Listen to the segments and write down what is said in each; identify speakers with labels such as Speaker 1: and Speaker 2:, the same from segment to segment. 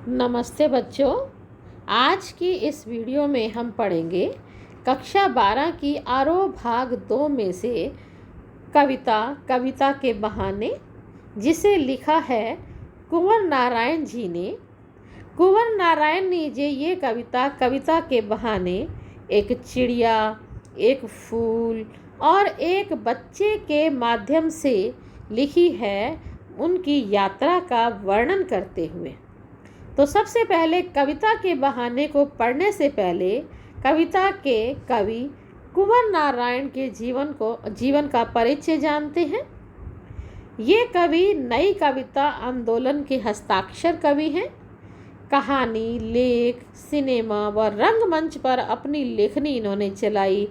Speaker 1: नमस्ते बच्चों। आज की इस वीडियो में हम पढ़ेंगे कक्षा 12 की आरोह भाग 2 में से कविता के बहाने, जिसे लिखा है कुंवर नारायण जी ने। कुंवर नारायण ने ये कविता के बहाने एक चिड़िया, एक फूल और एक बच्चे के माध्यम से लिखी है, उनकी यात्रा का वर्णन करते हुए। तो सबसे पहले कविता के बहाने को पढ़ने से पहले कविता के कवि कुंवर नारायण के जीवन का परिचय जानते हैं। ये कवि नई कविता आंदोलन के हस्ताक्षर कवि हैं। कहानी, लेख, सिनेमा व रंगमंच पर अपनी लेखनी इन्होंने चलाई।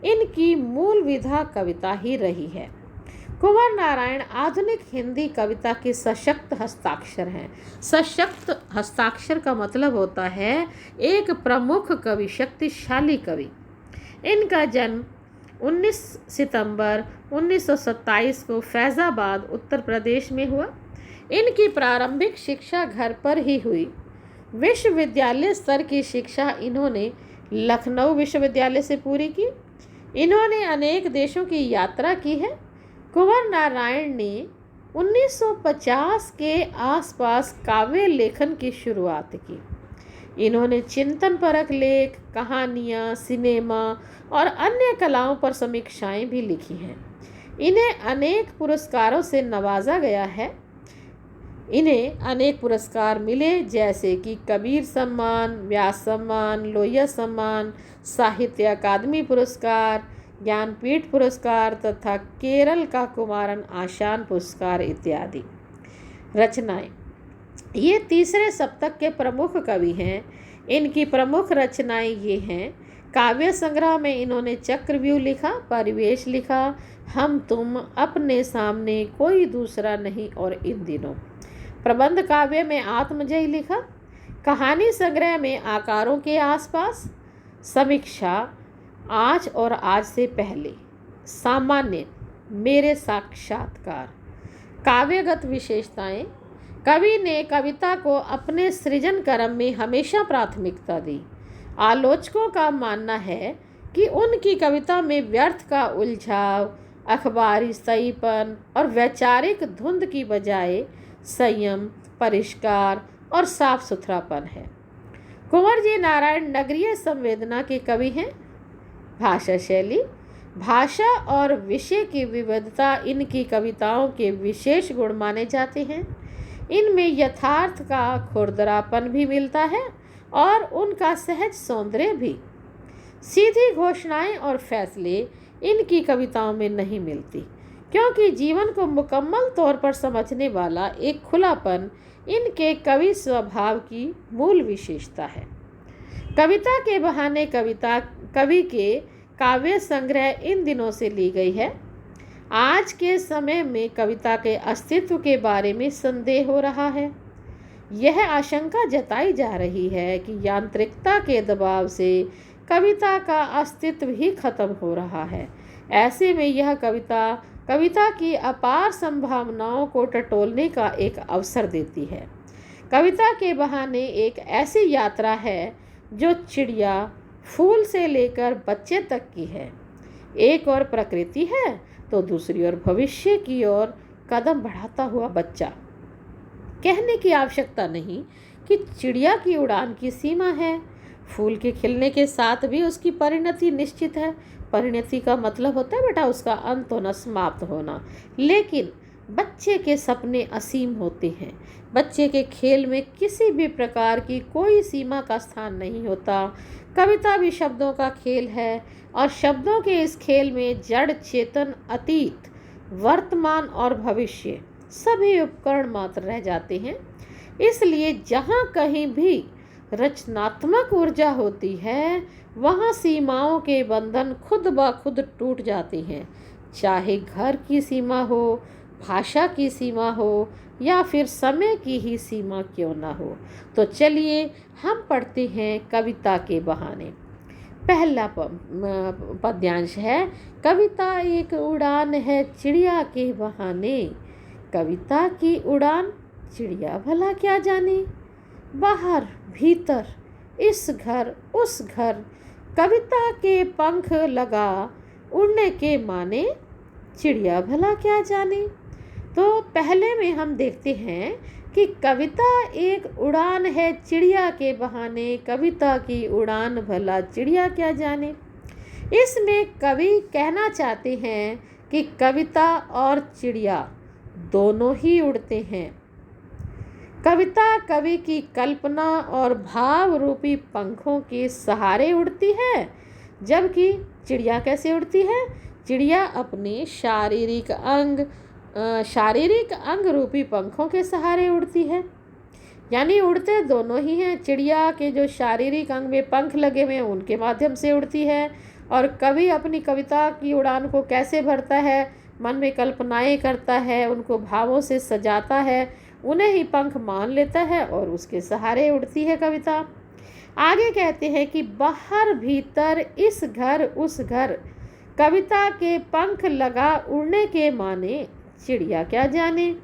Speaker 1: इनकी मूल विधा कविता ही रही है। कुंवर नारायण आधुनिक हिंदी कविता के सशक्त हस्ताक्षर हैं। सशक्त हस्ताक्षर का मतलब होता है एक प्रमुख कवि, शक्तिशाली कवि। इनका जन्म 19 सितंबर 1927 को फैज़ाबाद, उत्तर प्रदेश में हुआ। इनकी प्रारंभिक शिक्षा घर पर ही हुई। विश्वविद्यालय स्तर की शिक्षा इन्होंने लखनऊ विश्वविद्यालय से पूरी की। इन्होंने अनेक देशों की यात्रा की है। कुंवर नारायण ने 1950 के आसपास काव्य लेखन की शुरुआत की। इन्होंने चिंतन परक लेख, कहानियाँ, सिनेमा और अन्य कलाओं पर समीक्षाएं भी लिखी हैं। इन्हें अनेक पुरस्कारों से नवाजा गया है। इन्हें अनेक पुरस्कार मिले, जैसे कि कबीर सम्मान, व्यास सम्मान, लोहिया सम्मान, साहित्य अकादमी पुरस्कार, ज्ञानपीठ पुरस्कार तथा केरल का कुमारन आशान पुरस्कार इत्यादि। रचनाएं। ये तीसरे सप्तक के प्रमुख कवि हैं। इनकी प्रमुख रचनाएं ये हैं। काव्य संग्रह में इन्होंने चक्रव्यूह लिखा, परिवेश लिखा, हम तुम, अपने सामने, कोई दूसरा नहीं और इन दिनों। प्रबंध काव्य में आत्मजय लिखा। कहानी संग्रह में आकारों के आसपास, समीक्षा आज और आज से पहले, सामान्य, मेरे साक्षात्कार। काव्यगत विशेषताएं। कवि ने कविता को अपने सृजन कर्म में हमेशा प्राथमिकता दी। आलोचकों का मानना है कि उनकी कविता में व्यर्थ का उलझाव, अखबारी सहीपन और वैचारिक धुंध की बजाय संयम, परिष्कार और साफ सुथरापन है। कुंवर जी नारायण नगरीय संवेदना के कवि हैं। भाषा शैली। भाषा और विषय की विविधता इनकी कविताओं के विशेष गुण माने जाते हैं। इनमें यथार्थ का खुरदरापन भी मिलता है और उनका सहज सौंदर्य भी। सीधी घोषणाएं और फैसले इनकी कविताओं में नहीं मिलती, क्योंकि जीवन को मुकम्मल तौर पर समझने वाला एक खुलापन इनके कवि स्वभाव की मूल विशेषता है। कविता के बहाने कवि के काव्य संग्रह इन दिनों से ली गई है। आज के समय में कविता के अस्तित्व के बारे में संदेह हो रहा है। यह आशंका जताई जा रही है कि यांत्रिकता के दबाव से कविता का अस्तित्व ही खत्म हो रहा है। ऐसे में यह कविता की अपार संभावनाओं को टटोलने का एक अवसर देती है। कविता के बहाने एक ऐसी यात्रा है जो चिड़िया, फूल से लेकर बच्चे तक की है। एक और प्रकृति है तो दूसरी ओर भविष्य की ओर कदम बढ़ाता हुआ बच्चा। कहने की आवश्यकता नहीं कि चिड़िया की उड़ान की सीमा है। फूल के खिलने के साथ भी उसकी परिणति निश्चित है। परिणति का मतलब होता है बेटा उसका अंत होना, समाप्त होना। लेकिन बच्चे के सपने असीम होते हैं। बच्चे के खेल में किसी भी प्रकार की कोई सीमा का स्थान नहीं होता। कविता भी शब्दों का खेल है और शब्दों के इस खेल में जड़, चेतन, अतीत, वर्तमान और भविष्य सभी उपकरण मात्र रह जाते हैं। इसलिए जहाँ कहीं भी रचनात्मक ऊर्जा होती है, वहाँ सीमाओं के बंधन खुद ब खुद टूट जाते हैं। चाहे घर की सीमा हो, भाषा की सीमा हो या फिर समय की ही सीमा क्यों ना हो। तो चलिए हम पढ़ते हैं कविता के बहाने। पहला पद्यांश है, कविता एक उड़ान है चिड़िया के बहाने। कविता की उड़ान चिड़िया भला क्या जाने। बाहर भीतर, इस घर उस घर, कविता के पंख लगा उड़ने के माने, चिड़िया भला क्या जाने। तो पहले में हम देखते हैं कि कविता एक उड़ान है चिड़िया के बहाने, कविता की उड़ान भला चिड़िया क्या जाने। इसमें कवि कहना चाहते हैं कि कविता और चिड़िया दोनों ही उड़ते हैं। कविता कवि की कल्पना और भाव रूपी पंखों के सहारे उड़ती है, जबकि चिड़िया कैसे उड़ती है? चिड़िया अपने शारीरिक अंग रूपी पंखों के सहारे उड़ती है। यानी उड़ते दोनों ही हैं। चिड़िया के जो शारीरिक अंग में पंख लगे हुए हैं उनके माध्यम से उड़ती है, और कवि अपनी कविता की उड़ान को कैसे भरता है? मन में कल्पनाएं करता है, उनको भावों से सजाता है, उन्हें ही पंख मान लेता है और उसके सहारे उड़ती है कविता। आगे कहते हैं कि बाहर भीतर, इस घर उस घर, कविता के पंख लगा उड़ने के माने, चिड़िया क्या जाने।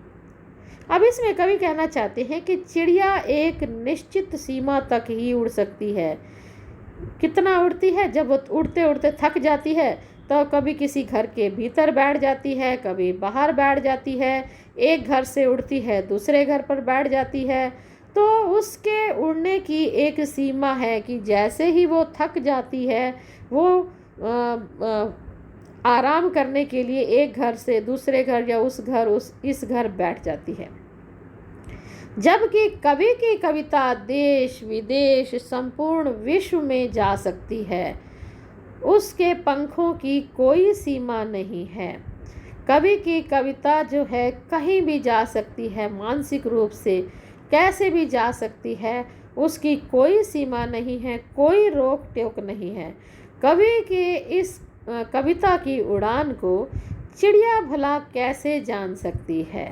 Speaker 1: अब इसमें कवि कहना चाहते हैं कि चिड़िया एक निश्चित सीमा तक ही उड़ सकती है। कितना उड़ती है? जब वो उड़ते उड़ते थक जाती है तो कभी किसी घर के भीतर बैठ जाती है, कभी बाहर बैठ जाती है, एक घर से उड़ती है दूसरे घर पर बैठ जाती है। तो उसके उड़ने की एक सीमा है कि जैसे ही वो थक जाती है वो आराम करने के लिए एक घर से दूसरे घर या इस घर बैठ जाती है। जबकि कवि की कविता देश विदेश संपूर्ण विश्व में जा सकती है, उसके पंखों की कोई सीमा नहीं है। कवि की कविता जो है कहीं भी जा सकती है, मानसिक रूप से कैसे भी जा सकती है, उसकी कोई सीमा नहीं है, कोई रोक टोक नहीं है। कवि के इस कविता की उड़ान को चिड़िया भला कैसे जान सकती है?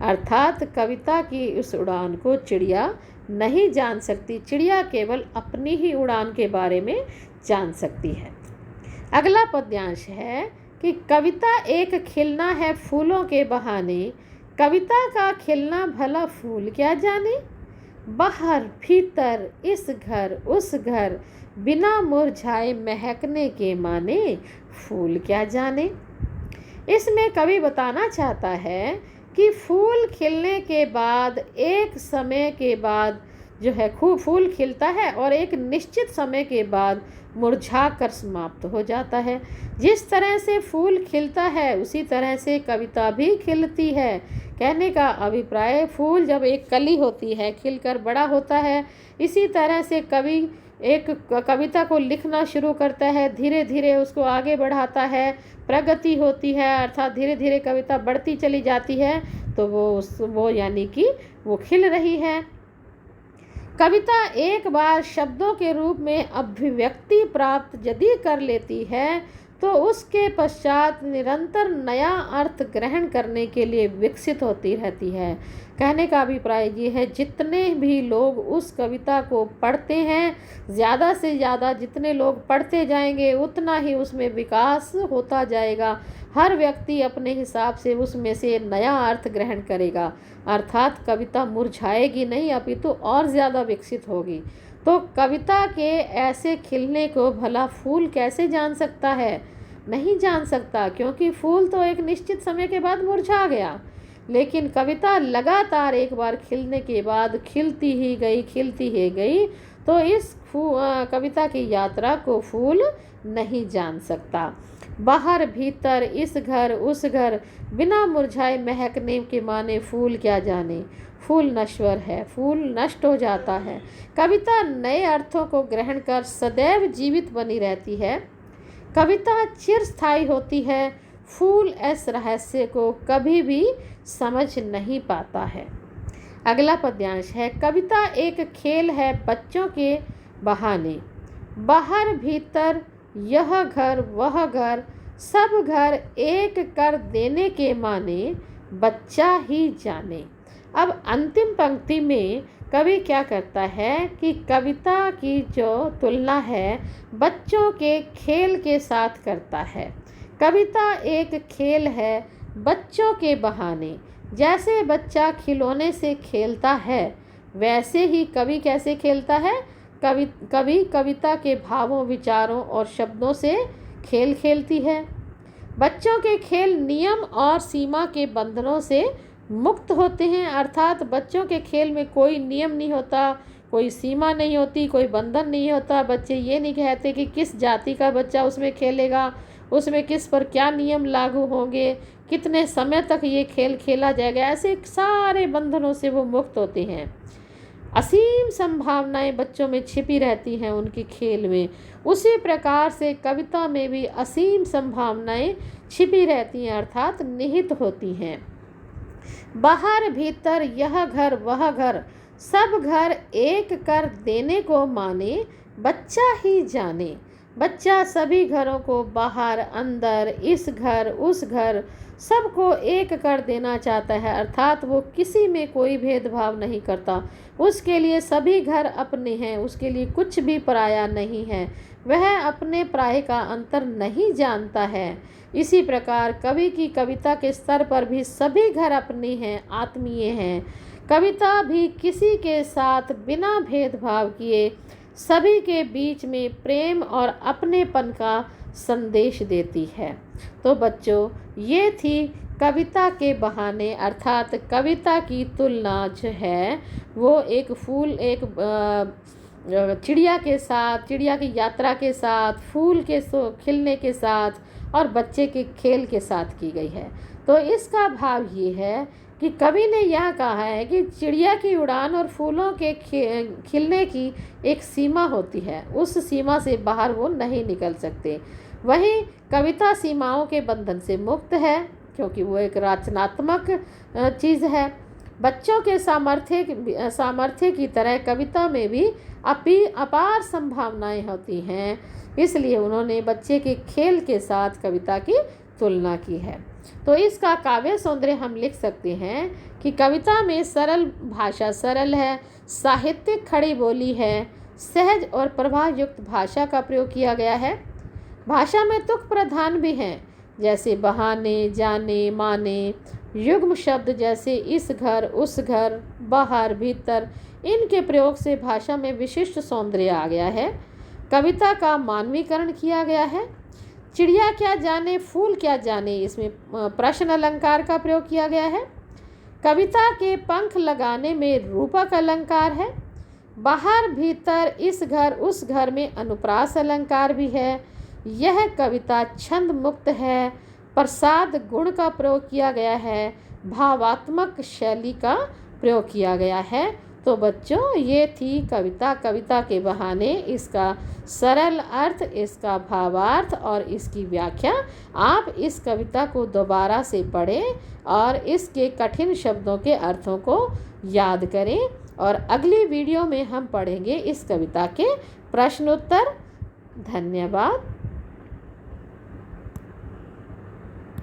Speaker 1: अर्थात कविता की इस उड़ान को चिड़िया नहीं जान सकती। चिड़िया केवल अपनी ही उड़ान के बारे में जान सकती है। अगला पद्यांश है कि कविता एक खिलना है फूलों के बहाने, कविता का खिलना भला फूल क्या जाने। बाहर भीतर, इस घर उस घर, बिना मुरझाए महकने के माने, फूल क्या जाने। इसमें कवि बताना चाहता है कि फूल खिलने के बाद, एक समय के बाद जो है खूब फूल खिलता है और एक निश्चित समय के बाद मुरझा कर समाप्त हो जाता है। जिस तरह से फूल खिलता है उसी तरह से कविता भी खिलती है। कहने का अभिप्राय, फूल जब एक कली होती है खिलकर बड़ा होता है, इसी तरह से कवि एक कविता को लिखना शुरू करता है, धीरे धीरे उसको आगे बढ़ाता है, प्रगति होती है, अर्थात धीरे धीरे कविता बढ़ती चली जाती है, तो वो यानी कि वो खिल रही है। कविता एक बार शब्दों के रूप में अभिव्यक्ति प्राप्त यदि कर लेती है तो उसके पश्चात निरंतर नया अर्थ ग्रहण करने के लिए विकसित होती रहती है। कहने का अभिप्राय ये है, जितने भी लोग उस कविता को पढ़ते हैं, ज़्यादा से ज़्यादा जितने लोग पढ़ते जाएंगे उतना ही उसमें विकास होता जाएगा। हर व्यक्ति अपने हिसाब से उसमें से नया अर्थ ग्रहण करेगा, अर्थात कविता मुरझाएगी नहीं अपितु और ज़्यादा विकसित होगी। तो कविता के ऐसे खिलने को भला फूल कैसे जान सकता है? नहीं जान सकता, क्योंकि फूल तो एक निश्चित समय के बाद मुरझा गया, लेकिन कविता लगातार एक बार खिलने के बाद खिलती ही गई, तो इस कविता की यात्रा को फूल नहीं जान सकता। बाहर भीतर, इस घर उस घर, बिना मुरझाए महकने के माने, फूल क्या जाने। फूल नश्वर है, फूल नष्ट हो जाता है। कविता नए अर्थों को ग्रहण कर सदैव जीवित बनी रहती है। कविता चिरस्थायी होती है। फूल इस रहस्य को कभी भी समझ नहीं पाता है। अगला पद्यांश है, कविता एक खेल है बच्चों के बहाने, बाहर भीतर, यह घर वह घर, सब घर एक कर देने के माने, बच्चा ही जाने। अब अंतिम पंक्ति में कवि क्या करता है कि कविता की जो तुलना है बच्चों के खेल के साथ करता है। कविता एक खेल है बच्चों के बहाने। जैसे बच्चा खिलौने से खेलता है वैसे ही कवि कैसे खेलता है? कवि कविता के भावों, विचारों और शब्दों से खेल खेलती है। बच्चों के खेल नियम और सीमा के बंधनों से मुक्त होते हैं, अर्थात बच्चों के खेल में कोई नियम नहीं होता, कोई सीमा नहीं होती, कोई बंधन नहीं होता। बच्चे ये नहीं कहते कि किस जाति का बच्चा उसमें खेलेगा, उसमें किस पर क्या नियम लागू होंगे, कितने समय तक ये खेल खेला जाएगा। ऐसे सारे बंधनों से वो मुक्त होते हैं। असीम संभावनाएं बच्चों में छिपी रहती हैं उनके खेल में। उसी प्रकार से कविता में भी असीम संभावनाएं छिपी रहती हैं, अर्थात निहित होती हैं। बाहर भीतर यह घर वह घर, सब घर एक कर देने को माने, बच्चा ही जाने। बच्चा सभी घरों को बाहर अंदर, इस घर उस घर, सबको एक कर देना चाहता है, अर्थात वो किसी में कोई भेदभाव नहीं करता। उसके लिए सभी घर अपने हैं, उसके लिए कुछ भी पराया नहीं है, वह अपने पराये का अंतर नहीं जानता है। इसी प्रकार कवि की कविता के स्तर पर भी सभी घर अपने हैं, आत्मीय हैं। कविता भी किसी के साथ बिना भेदभाव किए सभी के बीच में प्रेम और अपनेपन का संदेश देती है। तो बच्चों, ये थी कविता के बहाने, अर्थात कविता की तुलना जो है वो एक चिड़िया के साथ, चिड़िया की यात्रा के साथ, फूल के खिलने के साथ और बच्चे के खेल के साथ की गई है। तो इसका भाव ये है कि कवि ने यह कहा है कि चिड़िया की उड़ान और फूलों के खिलने की एक सीमा होती है, उस सीमा से बाहर वो नहीं निकल सकते। वहीं कविता सीमाओं के बंधन से मुक्त है, क्योंकि वो एक रचनात्मक चीज़ है। बच्चों के सामर्थ्य की तरह कविता में भी अपार संभावनाएं होती हैं, इसलिए उन्होंने बच्चे के खेल के साथ कविता की तुलना की है। तो इसका काव्य सौंदर्य हम लिख सकते हैं कि कविता में सरल भाषा सरल है, साहित्यिक खड़ी बोली है, सहज और प्रभावयुक्त भाषा का प्रयोग किया गया है। भाषा में तुक प्रधान भी हैं, जैसे बहाने, जाने, माने, युग्म शब्द जैसे इस घर उस घर, बाहर भीतर, इनके प्रयोग से भाषा में विशिष्ट सौंदर्य आ गया है। कविता का मानवीकरण किया गया है। चिड़िया क्या जाने फूल क्या जाने, इसमें प्रश्न अलंकार का प्रयोग किया गया है। कविता के पंख लगाने में रूपक अलंकार है। बाहर भीतर, इस घर उस घर में अनुप्रास अलंकार भी है। यह कविता छंद मुक्त है। प्रसाद गुण का प्रयोग किया गया है। भावात्मक शैली का प्रयोग किया गया है। तो बच्चों, ये थी कविता, कविता के बहाने, इसका सरल अर्थ, इसका भावार्थ और इसकी व्याख्या। आप इस कविता को दोबारा से पढ़ें और इसके कठिन शब्दों के अर्थों को याद करें, और अगली वीडियो में हम पढ़ेंगे इस कविता के प्रश्नोत्तर। धन्यवाद।